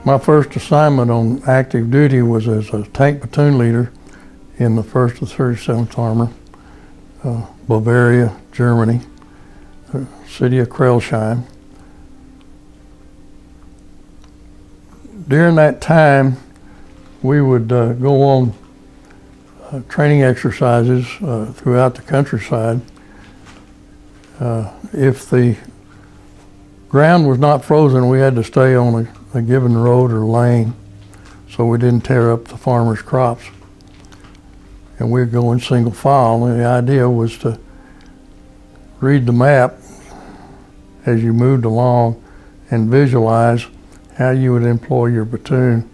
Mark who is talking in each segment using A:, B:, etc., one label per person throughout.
A: My first assignment on active duty was as a tank platoon leader in the 1st of 37th Armor, Bavaria, Germany, city of Krellsheim. During that time, we would go on training exercises throughout the countryside. If the ground was not frozen, we had to stay on a given road or lane so we didn't tear up the farmers' crops. And we'd go in single file, and the idea was to read the map as you moved along and visualize how you would employ your platoon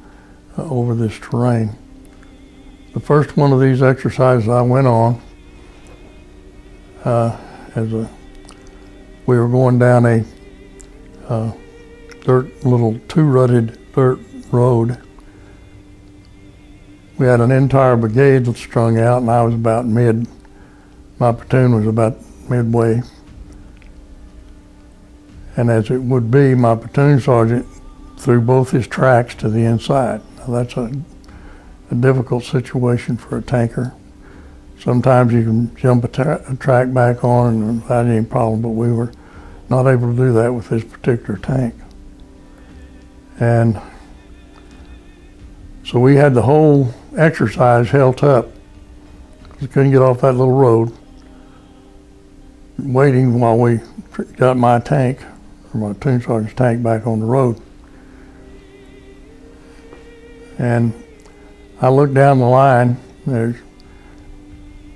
A: over this terrain. The first one of these exercises I went on, we were going down a little two-rutted dirt road. We had an entire brigade strung out, and I was about my platoon was about midway. And as it would be, my platoon sergeant threw both his tracks to the inside. Now that's a difficult situation for a tanker. Sometimes you can jump a track back on and without any problem, but we were not able to do that with this particular tank. And so we had the whole exercise held up. We couldn't get off that little road, waiting while we got my tank, or my platoon sergeant's tank, back on the road. And I looked down the line. There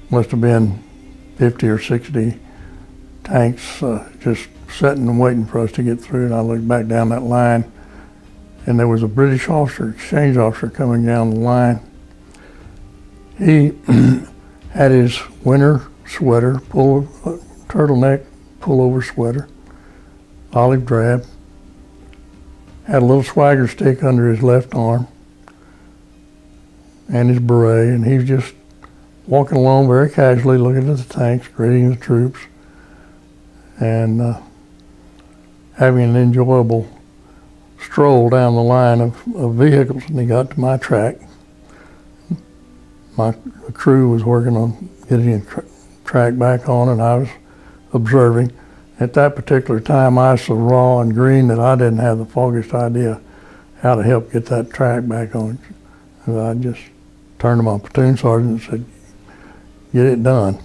A: must have been 50 or 60 tanks just sitting and waiting for us to get through. And I looked back down that line, and there was a British officer, exchange officer, coming down the line. He had his winter sweater, turtleneck pullover sweater, olive drab, had a little swagger stick under his left arm, and his beret, and he was just walking along very casually, looking at the tanks, greeting the troops, and having an enjoyable stroll down the line of vehicles. And he got to my track. My crew was working on getting the track back on, and I was observing. At that particular time, I was so raw and green that I didn't have the foggiest idea how to help get that track back on. And I just turned to my platoon sergeant and said, "Get it done."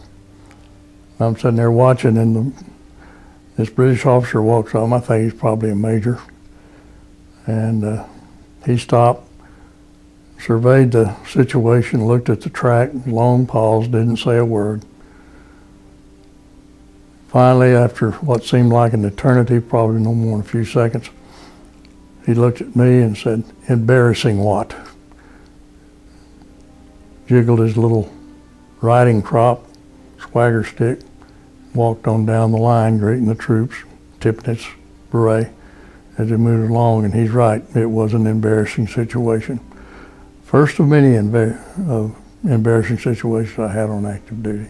A: I'm sitting there watching, and this British officer walks up. I think he's probably a major. And he stopped, surveyed the situation, looked at the track, long pause, didn't say a word. Finally, after what seemed like an eternity, probably no more than a few seconds, he looked at me and said, "Embarrassing what?" Jiggled his little riding crop, swagger stick, walked on down the line, greeting the troops, tipping his beret as he moved along. And he's right, it was an embarrassing situation. First of many embarrassing situations I had on active duty.